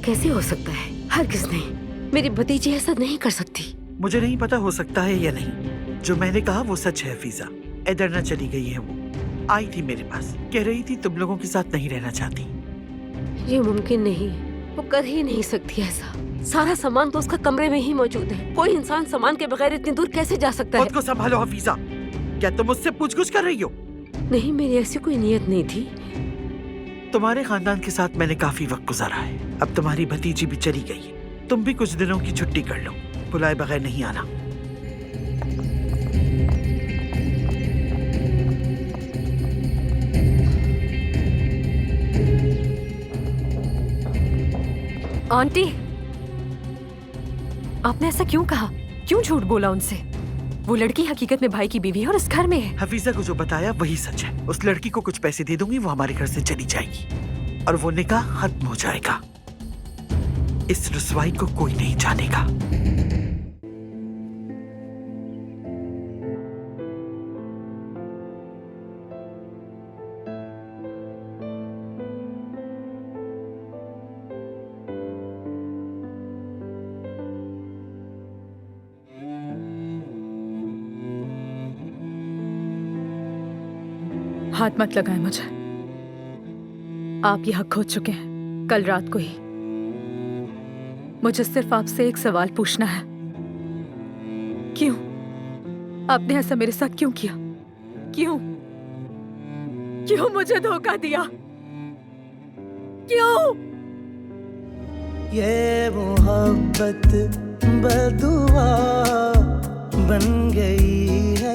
कैसे हो सकता है? हरगिज़ नहीं, मेरी भतीजी ऐसा नहीं कर सकती। मुझे नहीं पता हो सकता है या नहीं। जो मैंने कहा वो सच है हफीजा। इधर न चली गई है वो। आई थी मेरे पास, कह रही थी तुम लोगों के साथ नहीं रहना चाहती। ये मुमकिन नहीं, वो कर ही नहीं सकती ऐसा। सारा सामान तो उसका कमरे में ही मौजूद है। कोई इंसान सामान के बगैर इतनी दूर कैसे जा सकता है? खुद को संभालो हफीजा। क्या तुम मुझसे पूछगुछ कर रही हो? नहीं, मेरी ऐसी कोई नीयत नहीं थी। तुम्हारे खानदान के साथ मैंने काफी वक्त गुजारा है। अब तुम्हारी भतीजी भी चली गई है। तुम भी कुछ दिनों की छुट्टी कर लो। बुलाए बगैर नहीं आना। आंटी, आपने ऐसा क्यों कहा? क्यों झूठ बोला उनसे? वो लड़की हकीकत में भाई की बीवी है और इस घर में है। हफीजा को जो बताया वही सच है। उस लड़की को कुछ पैसे दे दूंगी, वो हमारे घर से चली जाएगी और वो निकाह खत्म हो जाएगा। इस रुसवाई को कोई नहीं जानेगा। हाथ मत लगाएं मुझे। आप ये हक खो चुके हैं कल रात को ही। मुझे सिर्फ आपसे एक सवाल पूछना है। क्यों आपने ऐसा मेरे साथ क्यों किया? क्यों क्यों मुझे धोखा दिया? क्यों? ये मोहब्बत बदुआ बन गई है